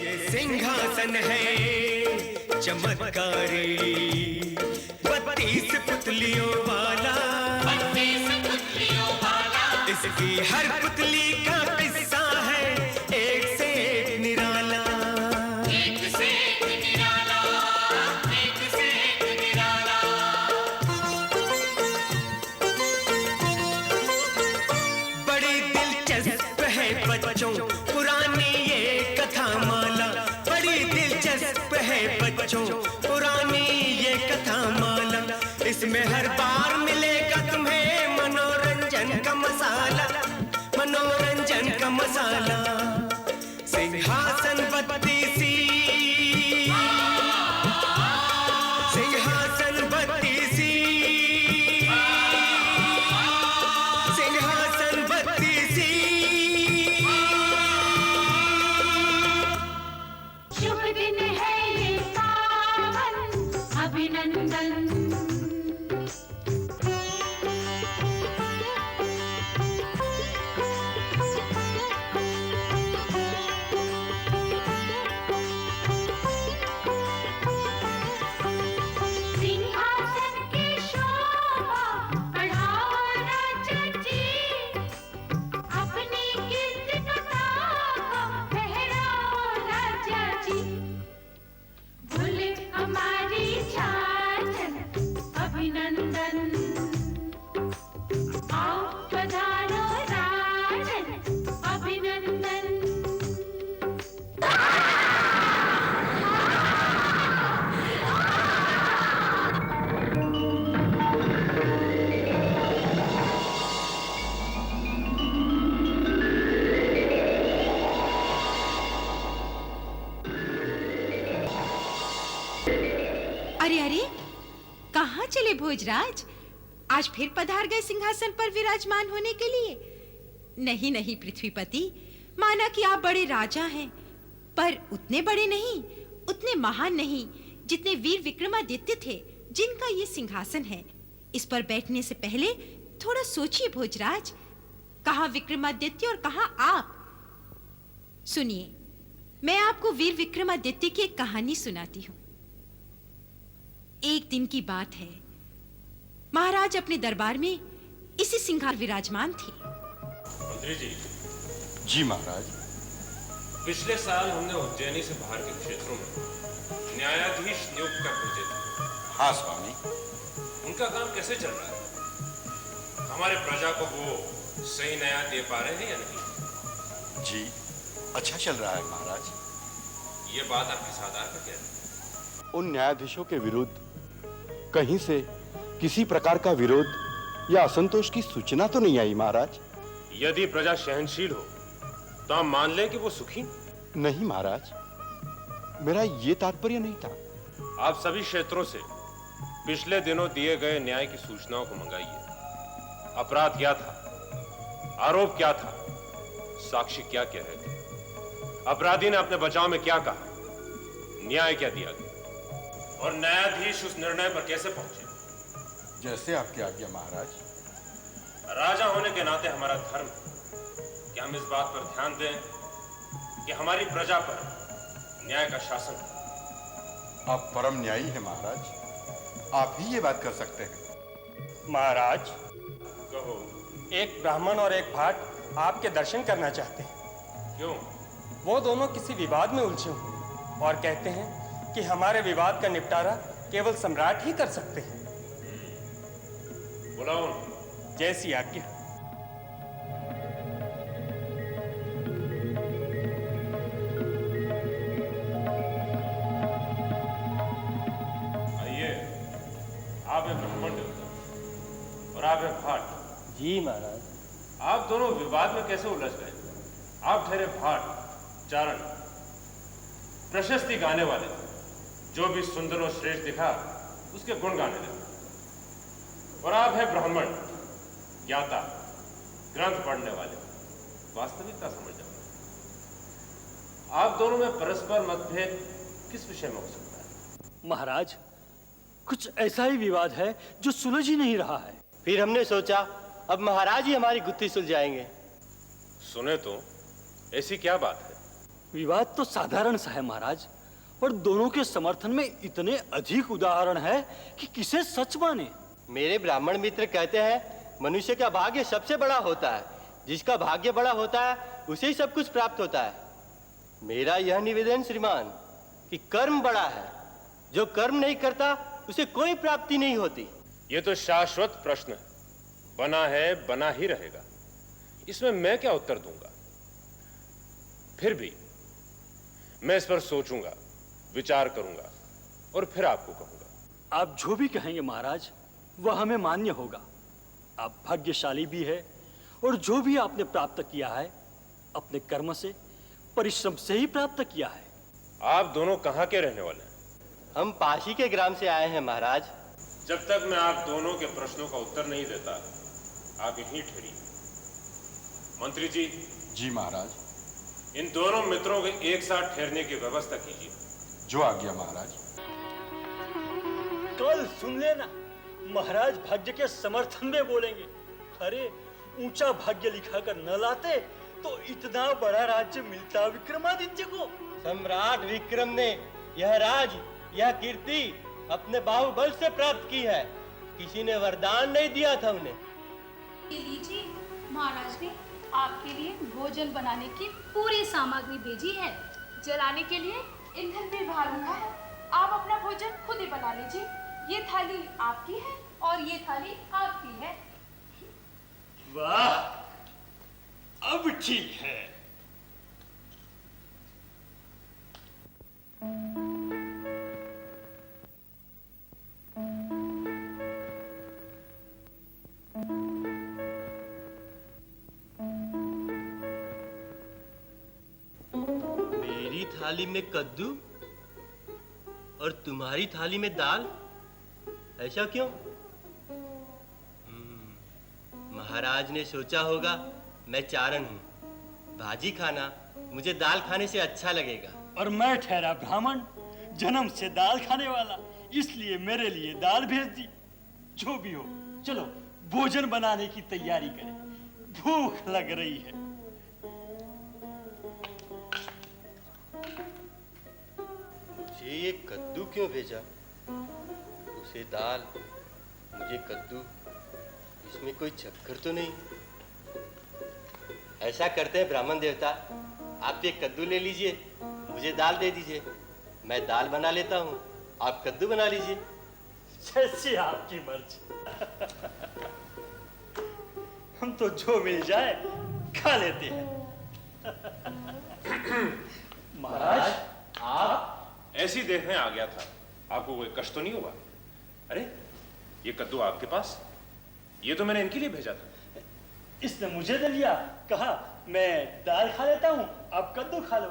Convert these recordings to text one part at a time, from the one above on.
ये सिंहासन है चमत्कारी, 32 पुतलियों वाला, 32 पुतलियों वाला। इसकी हर पुतली का किस्सा है एक से एक निराला, एक से एक निराला, एक से एक निराला। बड़ी दिलचस्प है बच्चों पुरानी ये कथा माला, बड़ी दिलचस्प है बच्चों पुरानी ये कथा माला। इसमें हर बार मिलेगा तुम्हें मनोरंजन का मसाला, मनोरंजन का मसाला। सिंहासन 32, सिंहासन 32, सिंहासन 32। शुभ दिन है ये पावन, अभिनंदन। सिंहासन की शोभा बढ़ाओ राजा जी, अपनी कीर्ति पताका फहराओ राजा जी। बोले हमारी छाछन अभिनंदन, आओ पधारो राजन अभिनंदन। अरे अरे, कहाँ चले भोजराज? आज फिर पधार गए सिंहासन पर विराजमान होने के लिए? नहीं नहीं पृथ्वीपति, माना कि आप बड़े राजा हैं, पर उतने बड़े नहीं, उतने महान नहीं जितने वीर विक्रमादित्य थे, जिनका ये सिंहासन है। इस पर बैठने से पहले थोड़ा सोचिए भोजराज, कहाँ विक्रमादित्य और कहाँ आप। सुनिए, मैं आपको वीर विक्रमादित्य की एक कहानी सुनाती हूँ। एक दिन की बात है, महाराज अपने दरबार में इसी सिंहासन विराजमान थे। मंत्री जी। जी महाराज। पिछले साल हमने उज्जैनी से बाहर के क्षेत्रों में न्यायाधीश नियुक्त कर भेजे थे। हाँ स्वामी। उनका काम कैसे चल रहा है? हमारे प्रजा को वो सही न्याय दे पा रहे हैं या नहीं? जी अच्छा चल रहा है महाराज। ये बात आपकी साधार का क्या है? उन न्यायाधीशों के विरुद्ध कहीं से किसी प्रकार का विरोध या असंतोष की सूचना तो नहीं आई महाराज। यदि प्रजा सहनशील हो तो हम मान लें कि वो सुखी। नहीं महाराज, मेरा ये तात्पर्य नहीं था। आप सभी क्षेत्रों से पिछले दिनों दिए गए न्याय की सूचनाओं को मंगाइए। अपराध क्या था, आरोप क्या था, साक्षी क्या कह रहे थे, अपराधी ने अपने बचाव में क्या कहा, न्याय क्या दिया गया, और न्यायाधीश उस निर्णय पर कैसे पहुंचे। जैसे आपकी आज्ञा महाराज। राजा होने के नाते हमारा धर्म है कि हम इस बात पर ध्यान दें कि हमारी प्रजा पर न्याय का शासन है। आप परम न्यायी हैं महाराज, आप ही ये बात कर सकते हैं। महाराज, कहो। एक ब्राह्मण और एक भाट आपके दर्शन करना चाहते हैं। क्यों? वो दोनों किसी विवाद में उलझे हुए और कहते हैं कि हमारे विवाद का निपटारा केवल सम्राट ही कर सकते हैं। बुलाओ। जैसी आज्ञा। आइए, आप है ब्राह्मण देवता और आप है भाट। जी महाराज। आप दोनों विवाद में कैसे उलझ गए? आप ठहरे भाट, चारण, प्रशस्ति गाने वाले थे। जो भी सुंदर और श्रेष्ठ दिखा उसके गुण गाने लगे। और आप है ब्राह्मण, ज्ञाता, ग्रंथ पढ़ने वाले, वास्तविकता समझ जाते। आप दोनों में परस्पर मतभेद किस विषय में हो सकता है? महाराज, कुछ ऐसा ही विवाद है जो सुलझ ही नहीं रहा है। फिर हमने सोचा अब महाराज ही हमारी गुत्थी सुलझाएंगे। सुने तो, ऐसी क्या बात है? विवाद तो साधारण सा है महाराज, पर दोनों के समर्थन में इतने अधिक उदाहरण है कि किसे सच माने। मेरे ब्राह्मण मित्र कहते हैं मनुष्य का भाग्य सबसे बड़ा होता है, जिसका भाग्य बड़ा होता है उसे ही सब कुछ प्राप्त होता है। मेरा यह निवेदन श्रीमान कि कर्म बड़ा है, जो कर्म नहीं करता उसे कोई प्राप्ति नहीं होती। ये तो शाश्वत प्रश्न है, बना है बना ही रहेगा, इसमें मैं क्या उत्तर दूंगा। फिर भी मैं इस पर सोचूंगा, विचार करूंगा और फिर आपको कहूंगा। आप जो भी कहेंगे महाराज वह हमें मान्य होगा। आप भाग्यशाली भी है और जो भी आपने प्राप्त किया है अपने कर्म से, परिश्रम से ही प्राप्त किया है। आप दोनों कहाँ के रहने वाले हैं? हम पाशी के ग्राम से आए हैं महाराज। जब तक मैं आप दोनों के प्रश्नों का उत्तर नहीं देता, आप यहीं ठहरिए। मंत्री जी। जी महाराज। इन दोनों मित्रों के एक साथ ठहरने की व्यवस्था कीजिए। जो आज्ञा महाराज। कल सुन लेना, महाराज भाग्य के समर्थन में बोलेंगे। अरे ऊंचा भाग्य लिखा कर न लाते तो इतना बड़ा राज्य मिलता विक्रमादित्य को। सम्राट विक्रम ने यह राज, यह कीर्ति अपने बाहुबल से प्राप्त की है, किसी ने वरदान नहीं दिया था उन्हें। ये लीजिए, महाराज ने आपके लिए भोजन बनाने की पूरी सामग्री भेजी है। जलाने के लिए ईंधन भी बाहर रखा है। आप अपना भोजन खुद ही बना लीजिए। ये थाली आपकी है और ये थाली आपकी है। वाह, अब ठीक है। मेरी थाली में कद्दू और तुम्हारी थाली में दाल, ऐसा क्यों? महाराज ने सोचा होगा मैं चारण हूँ, भाजी खाना मुझे दाल खाने से अच्छा लगेगा। और मैं ठहरा ब्राह्मण, जन्म से दाल खाने वाला, इसलिए मेरे लिए दाल भेज दी। जो भी हो, चलो भोजन बनाने की तैयारी करें, भूख लग रही है। मुझे ये कद्दू क्यों भेजा? उसे दाल, मुझे कद्दू, इसमें कोई चक्कर तो नहीं? ऐसा करते हैं ब्राह्मण देवता, आप ये कद्दू ले लीजिए, मुझे दाल दे दीजिए। मैं दाल बना लेता हूँ, आप कद्दू बना लीजिए। जैसी आपकी मर्जी। हम तो जो मिल जाए खा लेते हैं। महाराज, आप? ऐसी देखने आ गया था, आपको कोई कष्ट तो नहीं हुआ? अरे ये कद्दू आपके पास? ये तो मैंने इनके लिए भेजा था। इसने मुझे दे लिया, कहा मैं दाल खा लेता हूँ, आप कद्दू खा लो।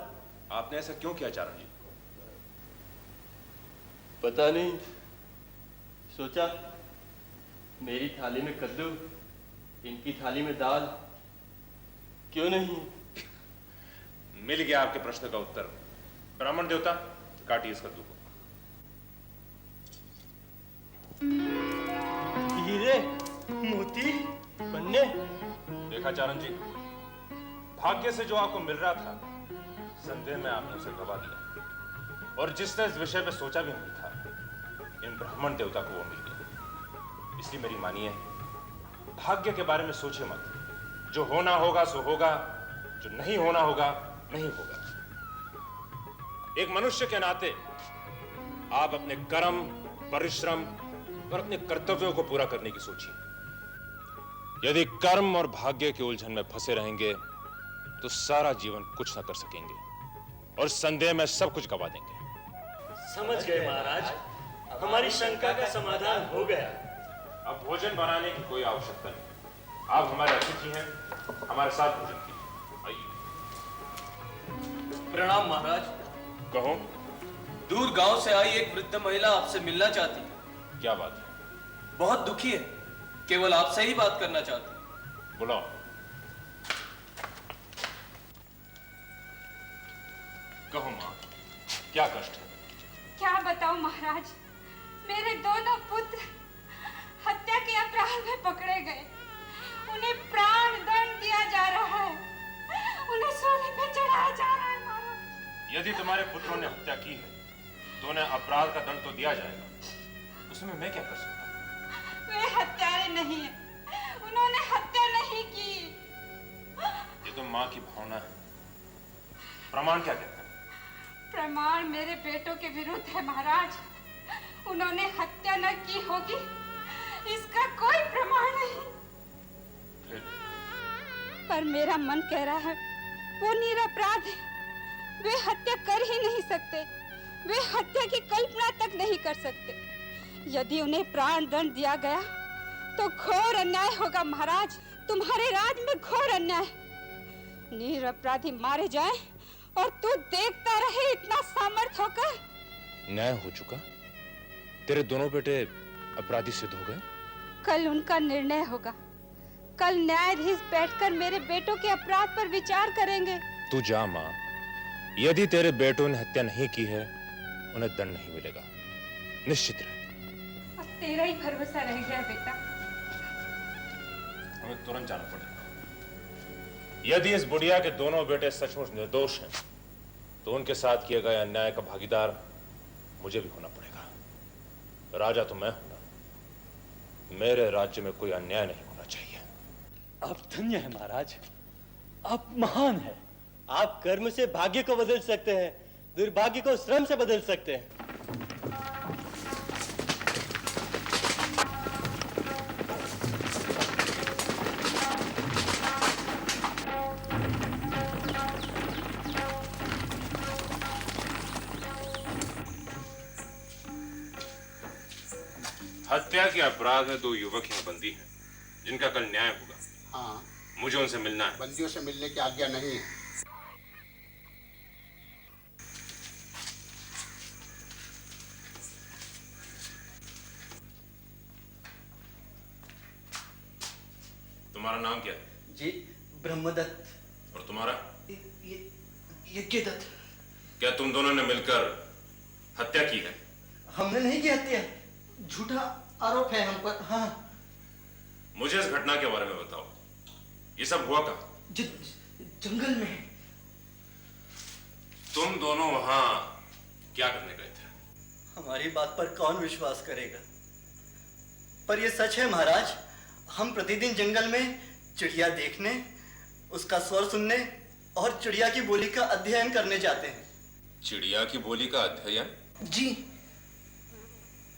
आपने ऐसा क्यों किया चारण जी? पता नहीं, सोचा मेरी थाली में कद्दू, इनकी थाली में दाल, क्यों नहीं? मिल गया आपके प्रश्न का उत्तर। ब्राह्मण देवता, काटिए इस कद्दू को। हीरे, मोती, पन्ने। देखा चारण जी, भाग्य से जो आपको मिल रहा था, संदेह में आपने उसे गवा दिया। और जिसने इस विषय पे सोचा भी नहीं था, इन ब्राह्मण देवता को वो मिल गया। इसलिए मेरी मानिए, भाग्य के बारे में सोचिए मत। जो होना होगा सो होगा, जो नहीं होना होगा नहीं होगा। एक मनुष्य के नाते आप अपने कर्म, परिश्रम और अपने कर्तव्यों को पूरा करने की सोचिए। यदि कर्म और भाग्य के उलझन में फंसे रहेंगे तो सारा जीवन कुछ ना कर सकेंगे और संदेह में सब कुछ गवा देंगे। समझ गए महाराज, हमारी शंका का समाधान हो गया। अब भोजन बनाने की कोई आवश्यकता नहीं। आप हमारे अतिथि हैं, हमारे साथ भोजन कीजिए। आइए। प्रणाम महाराज। कहो। दूर गांव से आई एक वृद्ध महिला आपसे मिलना चाहती है। क्या बात है? बहुत दुखी है, केवल आपसे ही बात करना चाहती है। बुलाओ। कहो मां, क्या कष्ट है? क्या बताऊं महाराज, मेरे दोनों पुत्र हत्या के अपराध में पकड़े गए। उन्हें प्राण दंड दिया जा रहा है, उन्हें सूली पे चढ़ाया जा रहा है महाराज। यदि तुम्हारे पुत्रों ने हत्या की है तो उन्हें अपराध का दंड तो दिया जाएगा, उसमें मैं क्या कर सकता हूँ? वे हत्यारे नहीं है, उन्होंने हत्या नहीं की। ये तो माँ की भावना है। प्रमाण क्या कहता है? प्रमाण मेरे बेटों के विरुद्ध है महाराज। उन्होंने हत्या न की होगी, इसका कोई प्रमाण नहीं। फिर? पर मेरा मन कह रहा है वो निरपराध है, वे हत्या कर ही नहीं सकते, वे हत्या की कल्पना तक नहीं कर सकते। यदि उन्हें प्राण दंड दिया गया तो घोर अन्याय होगा महाराज, तुम्हारे राज में घोर अन्याय। निरपराधी मारे जाए और तू देखता रहे इतना सामर्थ होकर। न्याय हो चुका, तेरे दोनों बेटे अपराधी सिद्ध हो गए। कल उनका निर्णय होगा, कल न्यायाधीश बैठकर मेरे बेटों के अपराध पर विचार करेंगे। तू जा माँ, यदि तेरे बेटों ने हत्या नहीं की है उन्हें दंड नहीं मिलेगा, निश्चित रहे। अब तेरा ही भरोसा रह गया बेटा। हमें तुरंत जाना पड़ेगा। यदि इस बुढ़िया के दोनों बेटे सचमुच निर्दोष हैं तो उनके साथ किए गए अन्याय का भागीदार मुझे भी होना पड़ेगा। राजा तो मैं हूं ना, मेरे राज्य में कोई अन्याय नहीं होना चाहिए। आप धन्य है महाराज, आप महान है। आप कर्म से भाग्य को बदल सकते हैं, दुर्भाग्य को श्रम से बदल सकते हैं। हत्या के अपराध में 2 युवक यहाँ बंदी हैं, जिनका कल न्याय होगा। हाँ, मुझे उनसे मिलना है। बंदियों से मिलने की आज्ञा नहीं है। तुम्हारा नाम क्या है? जी ब्रह्मदत्त। और तुम्हारा? यज्ञदत्त। क्या तुम दोनों ने मिलकर हत्या की है? हमने नहीं की हत्या, झूठा आरोप है हम पर। हाँ। मुझे इस घटना के बारे में बताओ, ये सब हुआ कहाँ? जंगल में। तुम दोनों वहां क्या करने गए थे? हमारी बात पर कौन विश्वास करेगा, पर यह सच है महाराज। हम प्रतिदिन जंगल में चिड़िया देखने, उसका स्वर सुनने और चिड़िया की बोली का अध्ययन करने जाते हैं। चिड़िया की बोली का अध्ययन? जी,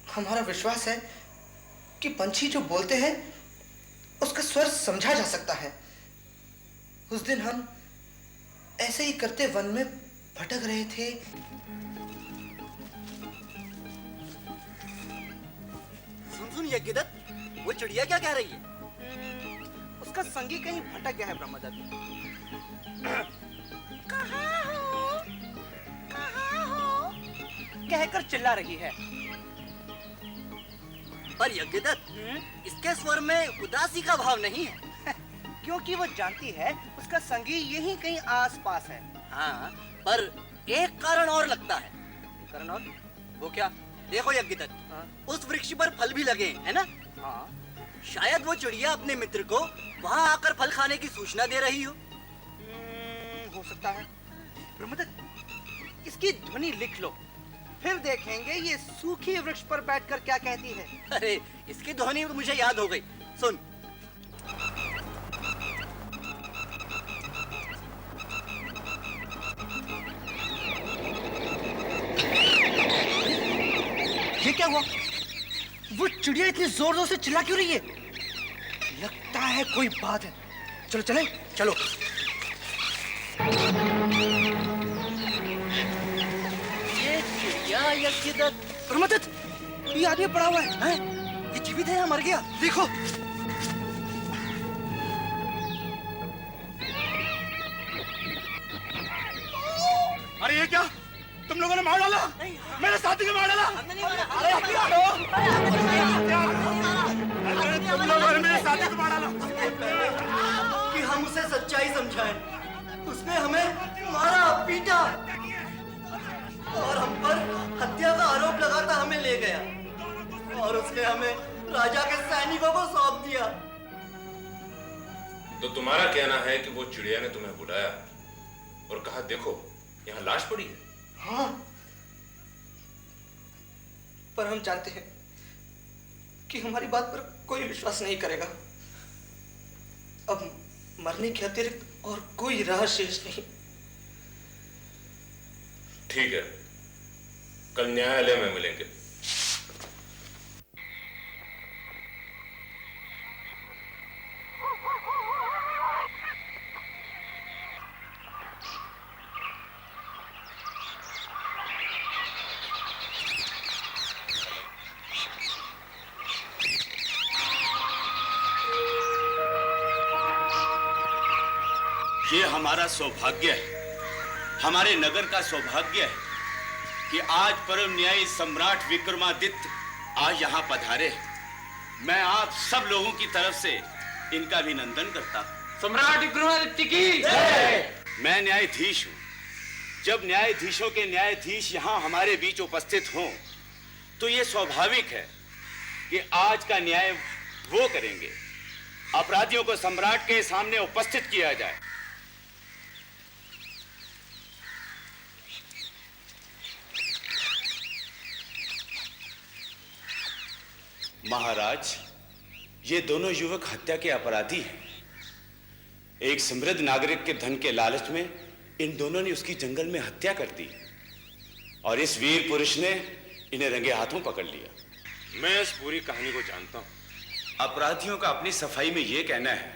हमारा विश्वास है कि पंछी जो बोलते हैं उसका स्वर समझा जा सकता है। उस दिन हम ऐसे ही करते वन में भटक रहे थे। सुन यज्ञदत्त, वो चिड़िया क्या कह रही है? उसका संगी कहीं भटक गया है ब्रह्मदत्त। कहाँ हो? कहाँ हो? कहकर चिल्ला रही है। पर यज्ञदत्त, इसके स्वर में उदासी का भाव नहीं है। क्योंकि वो जानती है उसका संगी यहीं कहीं आसपास है। हाँ, पर एक कारण और लगता है। कारण और? वो क्या? देखो यज्ञदत्त, उस वृक्ष पर फल भी लगे हैं, है ना? हाँ। शायद वो चिड़िया अपने मित्र को वहां आकर फल खाने की सूचना दे रही हो। हो सकता है। ब्रह्मदत्त, इसकी ध्वनि लिख लो, फिर देखेंगे ये सूखी वृक्ष पर बैठकर क्या कहती है। अरे, इसकी ध्वनि मुझे याद हो गई, सुन। ये क्या हुआ? वो चिड़िया इतनी जोर जोर से चिल्ला क्यों रही है? लगता है कोई बात है। चलो चले, चलो। ये चिड़िया यज्ञदत्त। ब्रह्मदत्त, ये आदमी पड़ा हुआ है। ये जीवित है या मर गया? देखो। अरे ये क्या? तुम लोगों ने मार डाला? मेरे साथी को मार डाला? अरे तुम लोगों ने मेरे साथी को मार डाला? कि हम उसे सच्चाई समझाएं, उसने हमें मारा, पीटा और हम पर हत्या का आरोप लगाता हमें ले गया, और उसने हमें राजा के सैनिकों को सौंप दिया। तो तुम्हारा कहना है कि वो चिड़िया ने तुम्हें बुलाया और कहा, देखो यहाँ लाश पड़ी है? हाँ, पर हम जानते हैं कि हमारी बात पर कोई विश्वास नहीं करेगा। अब मरने के अतिरिक्त और कोई राह शेष नहीं। ठीक है, कल न्यायालय में मिलेंगे। ये हमारा सौभाग्य है, हमारे नगर का सौभाग्य है कि आज परम न्यायी सम्राट विक्रमादित्य आज यहाँ पधारे हैं। मैं आप सब लोगों की तरफ से इनका अभिनंदन करता हूँ। सम्राट विक्रमादित्य की जय। मैं न्यायाधीश हूँ। जब न्यायाधीशों के न्यायाधीश यहाँ हमारे बीच उपस्थित हों, तो ये स्वाभाविक है कि आज का न्याय वो करेंगे। अपराधियों को सम्राट के सामने उपस्थित किया जाए। महाराज, ये दोनों युवक हत्या के अपराधी हैं। एक समृद्ध नागरिक के धन के लालच में इन दोनों ने उसकी जंगल में हत्या कर दी और इस वीर पुरुष ने इन्हें रंगे हाथों पकड़ लिया। मैं इस पूरी कहानी को जानता हूं। अपराधियों का अपनी सफाई में यह कहना है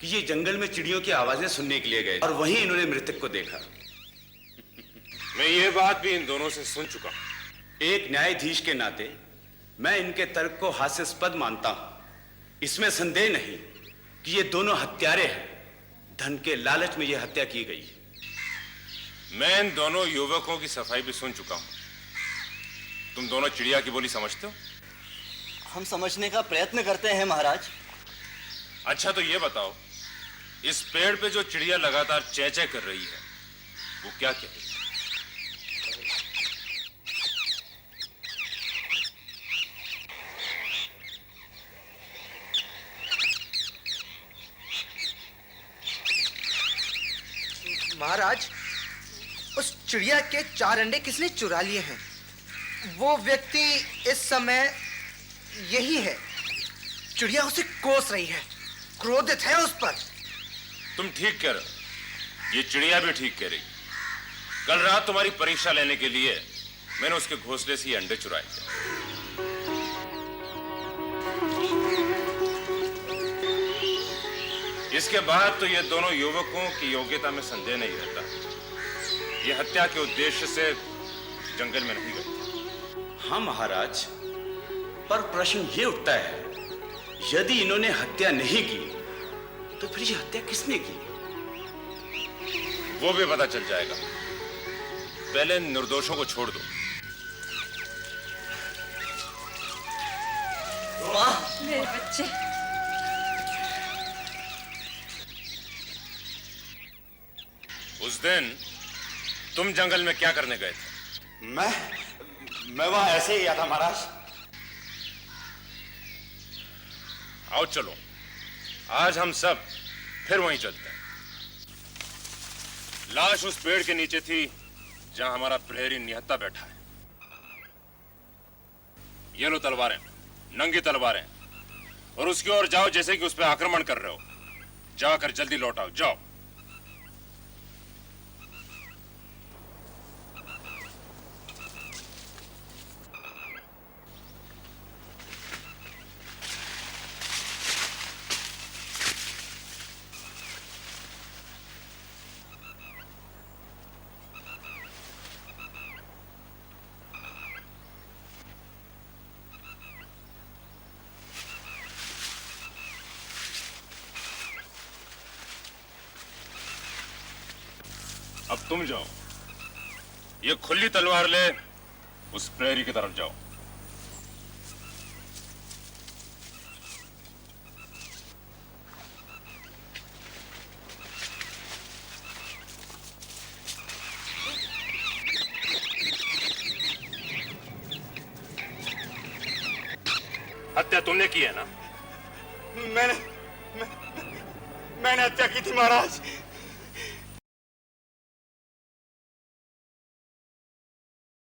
कि ये जंगल में चिड़ियों की आवाजें सुनने के लिए गए और वहीं इन्होंने मृतक को देखा। मैं ये बात भी इन दोनों से सुन चुका हूं। एक न्यायाधीश के नाते मैं इनके तर्क को हास्यास्पद मानता हूं। इसमें संदेह नहीं कि ये दोनों हत्यारे हैं। धन के लालच में यह हत्या की गई। मैं इन दोनों युवकों की सफाई भी सुन चुका हूं। तुम दोनों चिड़िया की बोली समझते हो? हम समझने का प्रयत्न करते हैं महाराज। अच्छा, तो ये बताओ, इस पेड़ पे जो चिड़िया लगातार चै चै कर रही है, वो क्या कह रही है? महाराज, उस चिड़िया के 4 अंडे किसने चुरा लिए हैं? वो व्यक्ति इस समय यही है। चिड़िया उसे कोस रही है, क्रोधित है उस पर। तुम ठीक कह रहे हो। ये चिड़िया भी ठीक कह रही। कल रात तुम्हारी परीक्षा लेने के लिए मैंने उसके घोंसले से ये अंडे चुराए थे। इसके बाद तो ये दोनों युवकों की योग्यता में संदेह नहीं रहता। ये हत्या के उद्देश्य से जंगल में नहीं गए। हाँ महाराज, पर प्रश्न ये उठता है, यदि इन्होंने हत्या नहीं की तो फिर ये हत्या किसने की? वो भी पता चल जाएगा। पहले निर्दोषों को छोड़ दो। मेरे बच्चे। उस दिन तुम जंगल में क्या करने गए थे? मैं वहां ऐसे ही गया था महाराज। आओ चलो, आज हम सब फिर वहीं चलते हैं। लाश उस पेड़ के नीचे थी जहां हमारा प्रहरी निहत्था बैठा है। ये लो तलवारें, नंगी तलवारें, और उसकी ओर जाओ जैसे कि उस पर आक्रमण कर रहे हो। जाकर जल्दी लौट आओ, जाओ। अब तुम जाओ, ये खुली तलवार ले उस प्रहरी की तरफ जाओ। हत्या तुमने की है ना? मैंने हत्या की थी महाराज।